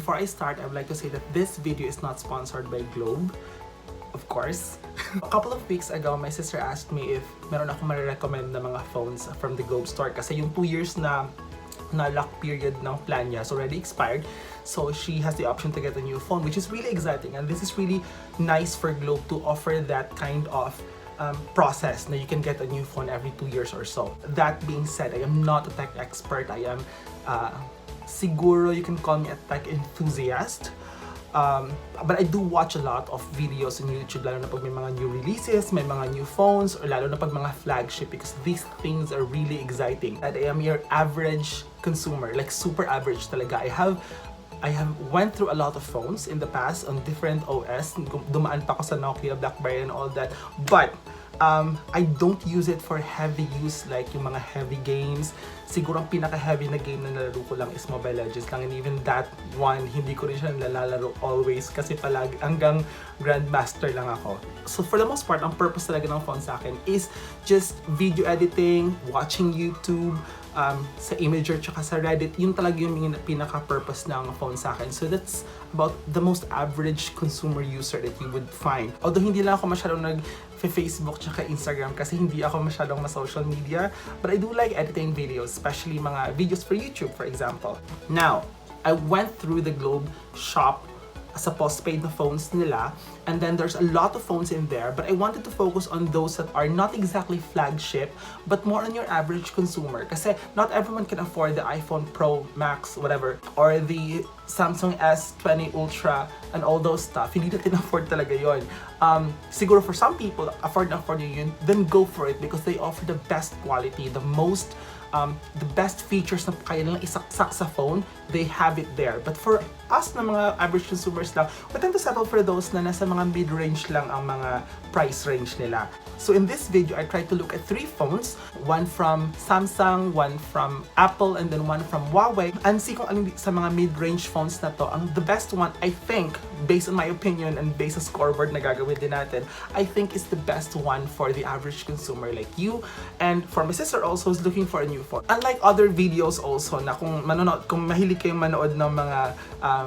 before I start, I would like to say that this video is not sponsored by Globe, of course. A couple of weeks ago, my sister asked me if meron ako marirecommend na mga phones from the Globe store kasi yung 2 years na lock period ng plan niya is already expired. So she has the option to get a new phone, which is really exciting, and this is really nice for Globe to offer that kind of process na you can get a new phone every 2 years or so. That being said, I am not a tech expert. I am siguro you can call me a tech enthusiast. But I do watch a lot of videos on YouTube, lalo na pag may mga new releases, may mga new phones, or lalo na pag mga flagship, because these things are really exciting. And I am your average consumer, like super average talaga. I have went through a lot of phones in the past on different OS. Dumaan pa ako sa Nokia, BlackBerry, and all that. But I don't use it for heavy use, like yung mga heavy games. Siguro ang pinaka-heavy na game na nalaro ko lang is Mobile Legends lang, and even that one, hindi ko rin siya nalalaro always kasi palagi hanggang Grandmaster lang ako. So for the most part, ang purpose talaga ng phone sa akin is just video editing, watching YouTube, sa Imager tsaka sa Reddit. Yun talaga yung pinaka-purpose ng phone sa akin. So that's about the most average consumer user that you would find. Although hindi lang ako masyadong Facebook tsaka Instagram kasi hindi ako masyadong ma-social media, but I do like editing videos, especially mga videos for YouTube, for example. Now, I went through the Globe shop sa postpaid na phones nila, and then there's a lot of phones in there, but I wanted to focus on those that are not exactly flagship but more on your average consumer, kasi not everyone can afford the iPhone Pro Max, whatever, or the Samsung S20 Ultra and all those stuff. Hindi natin afford talaga yon. Siguro for some people, afford yun, then go for it because they offer the best quality, the best features na kaya nilang isaksak sa phone, they have it there. But for us na mga average consumers lang, we tend to settle for those na nasa mga mid-range lang ang mga price range nila. So in this video, I tried to look at 3 phones, one from Samsung, one from Apple, and then one from Huawei, and see kung alin sa mga mid-range phones na to ang the best one, I think, based on my opinion and based sa scoreboard na gagawin din natin, I think is the best one for the average consumer like you, and for my sister also is looking for a new phone. Unlike other videos also na kung mahilig kayong manood ng mga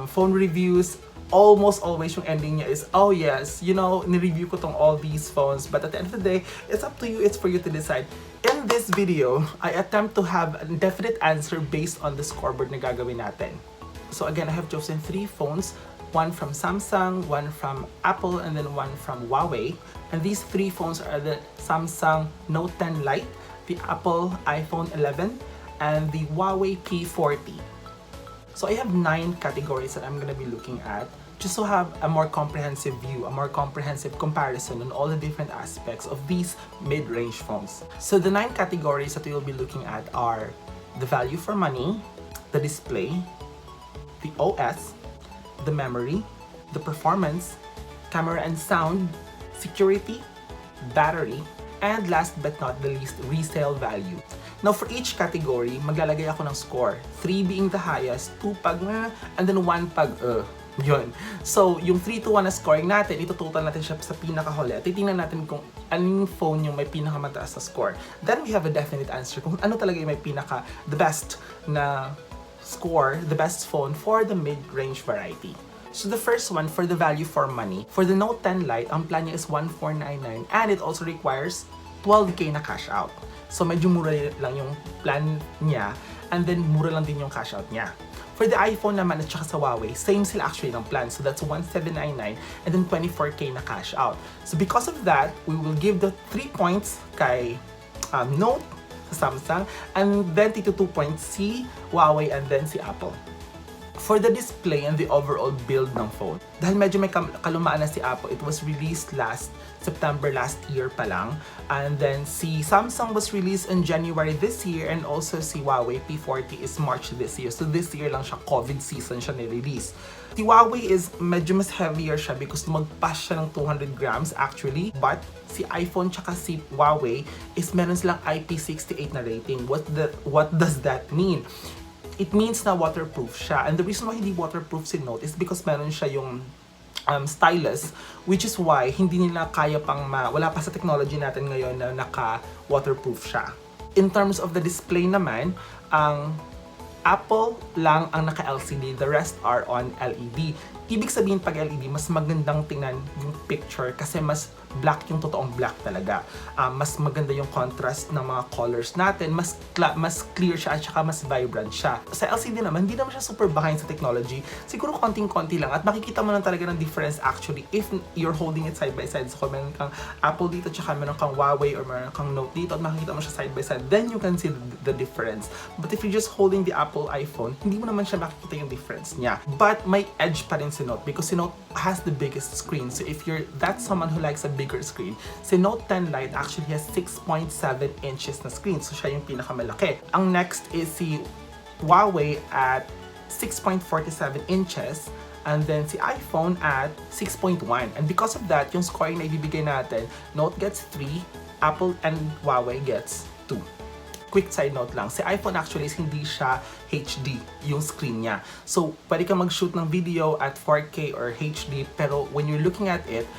phone reviews, almost always yung ending niya is, oh yes, you know, nireview ko tong all these phones, but at the end of the day, it's up to you, it's for you to decide. In this video, I attempt to have a definite answer based on the scoreboard na gagawin natin. So again, I have chosen 3 phones, one from Samsung, one from Apple, and then one from Huawei. And these 3 phones are the Samsung Note 10 Lite, the Apple iPhone 11, and the Huawei P40. So I have 9 categories that I'm gonna be looking at, just to have a more comprehensive view, a more comprehensive comparison on all the different aspects of these mid-range phones. So the 9 categories that we will be looking at are the value for money, the display, the OS, the memory, the performance, camera and sound, security, battery, and last but not the least, resale value. Now for each category, maglalagay ako ng score. 3 being the highest, 2 pag and then 1 pag yun. So yung 3 to 1 na scoring natin, ito-total natin siya sa pinakahuli. Titingnan natin kung anong phone yung may pinakamataas na score. Then we have a definite answer kung ano talaga yung may the best na score, the best phone for the mid-range variety. So the first one, for the value for money, for the Note 10 Lite, ang plan niya is 1,499 and it also requires 12K na cash out. So medyo mura lang yung plan niya, and then mura lang din yung cash out niya. For the iPhone naman at saka sa Huawei, same sila actually ng plan. So that's 1,799 and then 24K na cash out. So because of that, we will give the 3 points kay Note sa Samsung, and then 2 points si Huawei and then si Apple. For the display and the overall build ng phone, dahil medyo may kalumaan na si Apple, it was released last September last year pa lang, and then si Samsung was released in January this year, and also si Huawei P40 is March this year. So this year lang siya, COVID season siya ni-release. Si Huawei is medyo mas heavier siya because lumagpas siya ng 200 grams actually, but si iPhone tsaka si Huawei is meron silang IP68 na rating. What does that mean? It means na waterproof siya. And the reason why hindi waterproof si Note is because meron siya yung stylus, which is why hindi nila kaya wala pa sa technology natin ngayon na naka-waterproof siya. In terms of the display naman, ang Apple lang ang naka-LCD, the rest are on LED. Ibig sabihin pag LED, mas magandang tingnan yung picture kasi mas black yung totoong black talaga. Mas maganda yung contrast ng mga colors natin, mas clear siya at saka mas vibrant siya. Sa LCD naman, hindi naman siya super behind sa technology. Siguro konting-konti lang at makikita mo lang talaga ng difference actually if you're holding it side by side. So kung meron kang Apple dito at saka meron kang Huawei or meron kang Note dito at makikita mo siya side by side, then you can see the difference. But if you're just holding the Apple iPhone, hindi mo naman siya makikita yung difference niya. But may edge pa rin si Note because si Note has the biggest screen. So if that's someone who likes a bigger screen, si Note 10 Lite actually has 6.7 inches na screen. So siya yung pinakamalaki. Ang next is si Huawei at 6.47 inches. And then si iPhone at 6.1. And because of that, yung scoring na ibibigay natin, Note gets 3, Apple and Huawei gets 2. Quick side note lang, si iPhone actually is hindi siya HD yung screen niya. So, pwede kang mag-shoot ng video at 4K or HD, pero when you're looking at it,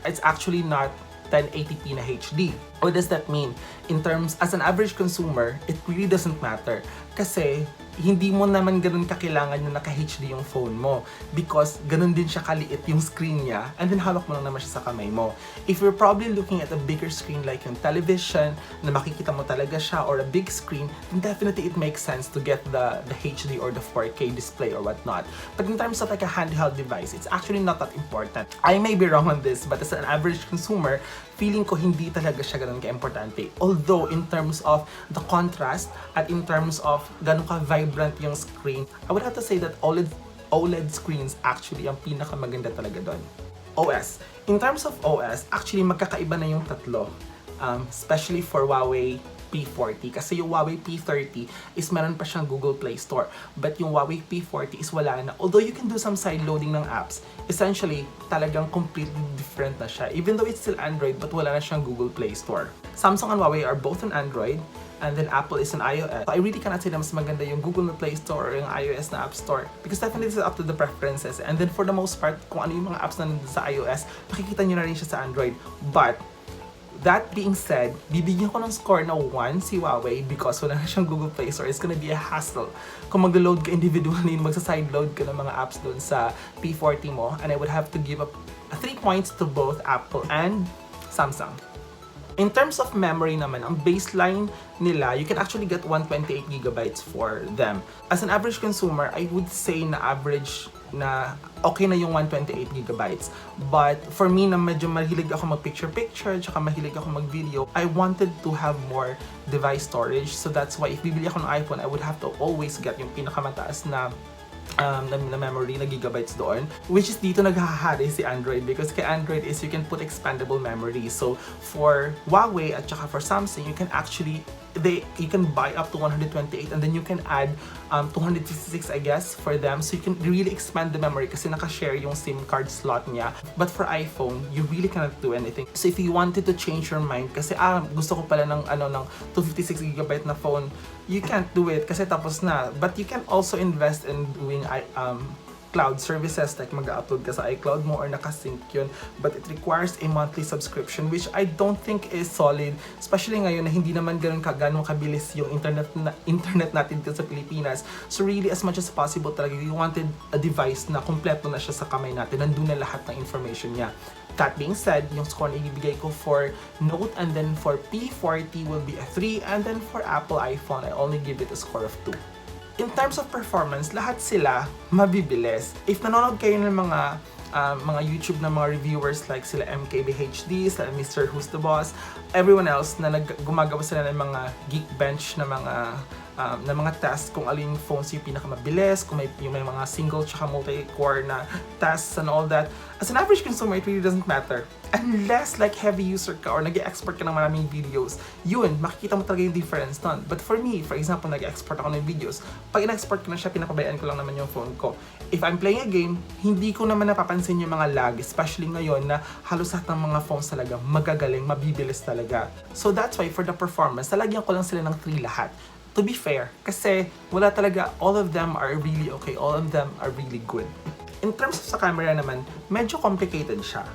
it's actually not 1080p na HD. What does that mean? In terms, as an average consumer, it really doesn't matter. Kasi, hindi mo naman ganun kakailangan na naka-HD yung phone mo because ganun din siya kaliit yung screen niya and then hawak mo lang naman siya sa kamay mo. If you're probably looking at a bigger screen like yung television na makikita mo talaga siya or a big screen, then definitely it makes sense to get the HD or the 4K display or whatnot. But in terms of like a handheld device, it's actually not that important. I may be wrong on this, but as an average consumer, feeling ko hindi talaga siya ganun ka-importante. Although in terms of the contrast at in terms of ganun ka vibrant yung screen, I would have to say that OLED screens actually ang pinakamaganda talaga doon. OS. In terms of OS, actually magkakaiba na yung tatlo. Especially for Huawei P40 kasi yung Huawei P30 is meron pa siyang Google Play Store but yung Huawei P40 is wala na. Although you can do some side loading ng apps, essentially talagang completely different na siya even though it's still Android but wala na siyang Google Play Store. Samsung and Huawei are both on Android and then Apple is on iOS. So I really cannot say na mas maganda yung Google Play Store or yung iOS na App Store because definitely it's up to the preferences and then for the most part kung ano yung mga apps na nandun sa iOS makikita nyo na rin siya sa Android. But that being said, bibigyan ko ng score na 1 si Huawei because wala na siyang Google Play Store. It's gonna be a hassle kung mag-load ka individually, magsa-side load ka ng mga apps doon sa P40 mo. And I would have to give up 3 points to both Apple and Samsung. In terms of memory naman, ang baseline nila, you can actually get 128 gigabytes for them. As an average consumer, I would say na average na okay na yung 128 gigabytes. But for me na medyo mahilig ako mag-picture-picture, tsaka mahilig ako mag-video, I wanted to have more device storage. So that's why if bibili ako ng iPhone, I would have to always get yung pinakamataas na memory na gigabytes doon, which is dito naghahari si Android because kay Android is you can put expandable memory. So for Huawei at saka for Samsung, you can actually you can buy up to 128 and then you can add 256 I guess for them, so you can really expand the memory kasi naka-share yung SIM card slot niya. But for iPhone, you really cannot do anything. So if you wanted to change your mind kasi gusto ko pala ng ng 256GB na phone, you can't do it kasi tapos na. But you can also invest in doing cloud services like mag-upload ka sa iCloud mo or nakasync yun, but it requires a monthly subscription which I don't think is solid, especially ngayon na hindi naman ganun kabilis yung internet natin dito sa Pilipinas. So really as much as possible talaga you wanted a device na kompleto na siya sa kamay natin, nandun na lahat ng information niya. That being said, yung score na ibibigay ko for Note and then for P40 will be a 3 and then for Apple iPhone I only give it a score of 2. In terms of performance, lahat sila mabibilis. If nanonood kayo ng mga YouTube na mga reviewers like sila MKBHD, sila Mr. Who's the Boss, everyone else na gumagawa sila ng mga Geekbench na mga tests kung aling phones yung pinakamabilis, kung may mga single tsaka multi-core na tests and all that. As an average consumer, it really doesn't matter. Unless like heavy user ka or nag-export ka ng maraming videos, yun, makikita mo talaga yung difference nun. But for me, for example, nag-export ako ng videos, pag in-export ko na siya, pinapabayaan ko lang naman yung phone ko. If I'm playing a game, hindi ko naman napapansin yung mga lag, especially ngayon na halos lahat ng mga phones talaga magagaling, mabibilis talaga. So that's why for the performance, talagyan ko lang sila ng 3 lahat. To be fair, kasi wala talaga, all of them are really okay, all of them are really good. In terms of sa camera naman, medyo complicated siya.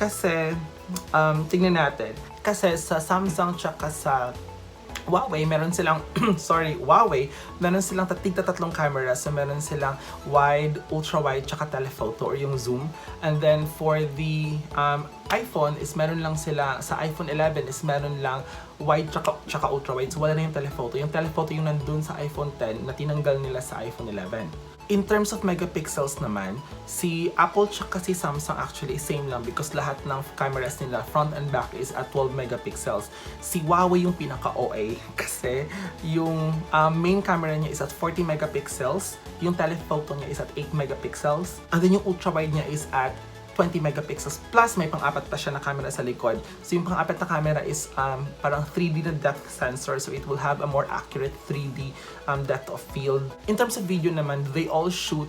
Kasi, tingnan natin. Kasi sa Samsung tsaka sa Huawei, meron silang, Huawei, meron silang tatlong cameras. So, meron silang wide, ultra-wide, tsaka telephoto or yung zoom. And then, for the iPhone, is meron lang sila, sa iPhone 11 is meron lang wide tsaka ultra-wide. So, wala na yung telephoto. Yung telephoto yung nandun sa iPhone 10 na tinanggal nila sa iPhone 11. In terms of megapixels naman, si Apple tsaka si Samsung actually same lang because lahat ng cameras nila front and back is at 12 megapixels. Si Huawei yung pinaka-OA kasi yung main camera niya is at 40 megapixels, yung telephoto niya is at 8 megapixels, and then yung ultra-wide niya is at 20 megapixels plus may pang-apat pa siya na camera sa likod. So yung pang-apat na camera is parang 3D na depth sensor, so it will have a more accurate 3D depth of field. In terms of video naman, they all shoot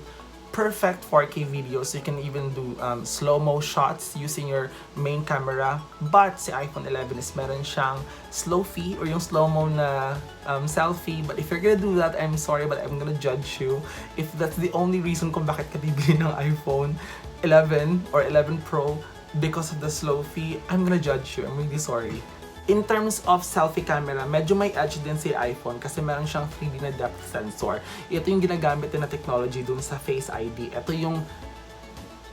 perfect 4K videos. So you can even do slow-mo shots using your main camera. But si iPhone 11 is meron siyang slow-fi or yung slow-mo na selfie. But if you're gonna do that, I'm sorry but I'm gonna judge you. If that's the only reason kung bakit ka bibili ng iPhone 11 or 11 Pro because of the slow-fi, I'm gonna judge you. I'm really sorry. In terms of selfie camera, medyo may edge din si iPhone kasi meron siyang 3D na depth sensor. Ito yung ginagamit din na technology dun sa Face ID. Ito yung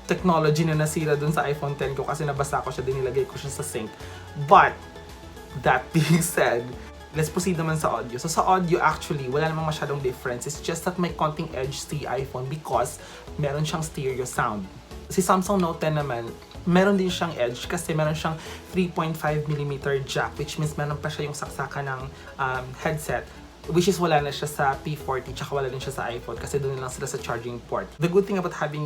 technology na nasira dun sa iPhone 10 ko kasi nabasa ko siya, dinilagay ko siya sa sink. But, that being said, let's proceed naman sa audio. So sa audio actually, wala namang masyadong difference. It's just that may konting edge si iPhone because meron siyang stereo sound. Si Samsung Note 10 naman, meron din siyang edge kasi meron siyang 3.5mm jack, which means meron pa siya yung saksakan ng headset, which is wala na siya sa P40 tsaka wala din siya sa iPhone kasi doon lang sila sa charging port. The good thing about having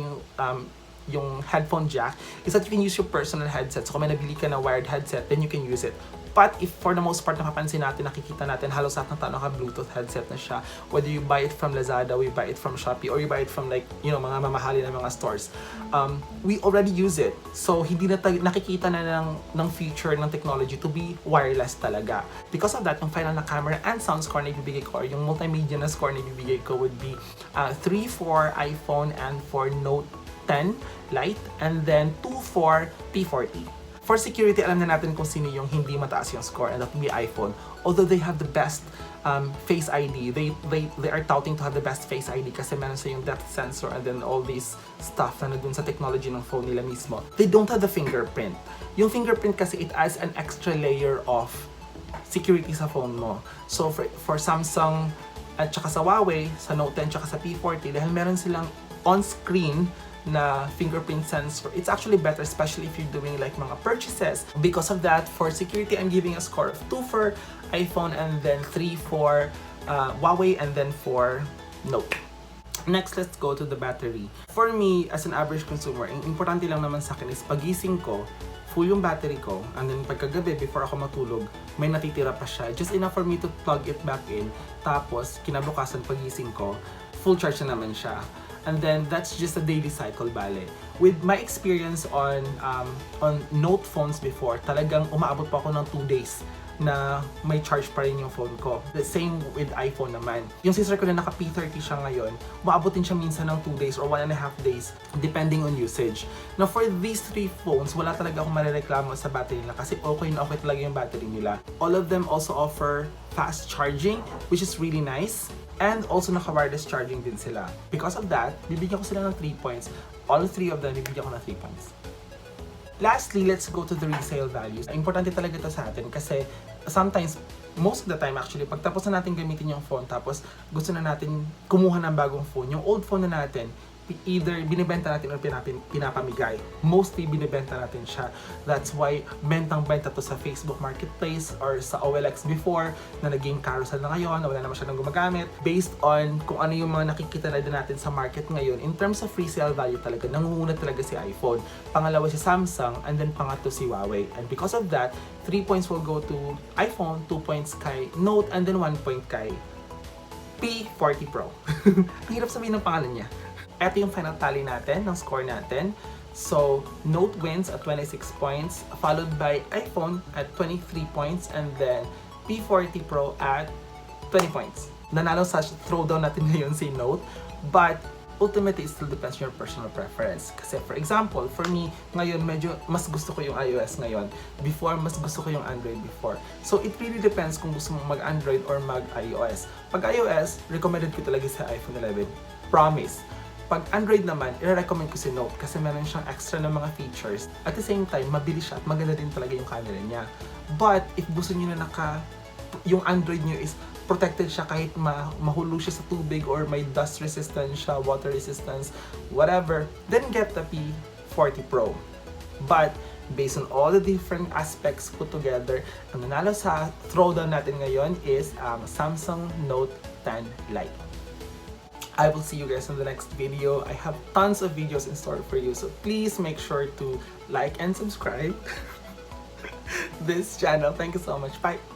yung headphone jack is that you can use your personal headset. So kung may nabili ka na wired headset, then you can use it. But if for the most part napapansin natin, nakikita natin halos lahat ng tao naka-Bluetooth headset na siya. Whether you buy it from Lazada, we buy it from Shopee, or you buy it from like, you know, mga mamahali na mga stores. We already use it. So hindi na nakikita na ng future ng technology to be wireless talaga. Because of that, yung final na camera and sound score na ibibigay ko, or yung multimedia na score na ibibigay ko would be 3 for iPhone and for Note 10 Lite, and then 2 for P40. For security, alam na natin kung sino yung hindi mataas yung score, and that would be iPhone. Although they have the best Face ID, they are touting to have the best Face ID kasi meron sa yung depth sensor and then all these stuff na nandun sa technology ng phone nila mismo. They don't have the fingerprint. Yung fingerprint kasi it adds an extra layer of security sa phone mo. So for Samsung at saka sa Huawei, sa Note 10 tsaka sa P40, dahil meron silang on-screen na fingerprint sensor, it's actually better, especially if you're doing like mga purchases. Because of that, for security, I'm giving a score of 2 for iPhone and then 3 for Huawei and then for Note. Next, let's go to the battery. For me, as an average consumer, ang importante lang naman sa akin is pagising ko, full yung battery ko, and then pagkagabi, before ako matulog, may natitira pa siya. Just enough for me to plug it back in. Tapos, kinabukasan pagising ko, full charge na naman siya. And then that's just a daily cycle bale. With my experience on Note phones before, talagang umaabot pa ako ng 2 days na may charge pa rin yung phone ko. The same with iPhone naman. Yung sister ko na naka P30 siya ngayon, umaabot din siya minsan ng 2 days or 1.5 days depending on usage. Now for these 3 phones, wala talaga akong marereklamo sa battery nila kasi okay na okay talaga yung battery nila. All of them also offer fast charging, which is really nice. And also naka-wireless charging din sila. Because of that, bibigyan ko sila ng 3 points. All 3 of them, bibigyan ko ng 3 points. Lastly, let's go to the resale values. Importante talaga ito sa atin kasi sometimes, most of the time actually, pag tapos na natin gamitin yung phone tapos gusto na natin kumuha ng bagong phone, yung old phone na natin, either binibenta natin or pinapamigay. Mostly binibenta natin siya. That's why bentang-benta to sa Facebook Marketplace or sa OLX before na naging carousel na ngayon, na wala na masyadong gumagamit. Based on kung ano yung mga nakikita na din natin sa market ngayon, in terms of resale value talaga, nangunguna talaga si iPhone. Pangalawa si Samsung, and then pangatlo si Huawei. And because of that, 3 points will go to iPhone, 2 points kay Note, and then 1 point kay P40 Pro. Ang hirap sabihin ng pangalan niya. Ito yung final tally natin, ng score natin. So, Note wins at 26 points, followed by iPhone at 23 points, and then P40 Pro at 20 points. Nanalo sa throwdown natin ngayon si Note, but ultimately, it still depends on your personal preference. Kasi for example, for me, ngayon medyo mas gusto ko yung iOS ngayon. Before, mas gusto ko yung Android before. So it really depends kung gusto mong mag-Android or mag-iOS. Pag iOS, recommended ko talaga sa iPhone 11. Promise. Pag Android naman, i-recommend ko si Note kasi meron siyang extra na mga features. At the same time, mabilis siya at maganda din talaga yung camera niya. But if gusto niyo na yung Android niyo is protected siya kahit mahulog siya sa tubig or may dust resistance siya, water resistance, whatever, then get the P40 Pro. But based on all the different aspects put together, ang nanalo sa throwdown natin ngayon is Samsung Note 10 Lite. I will see you guys in the next video. I have tons of videos in store for you, so please make sure to like and subscribe this channel. Thank you so much. Bye!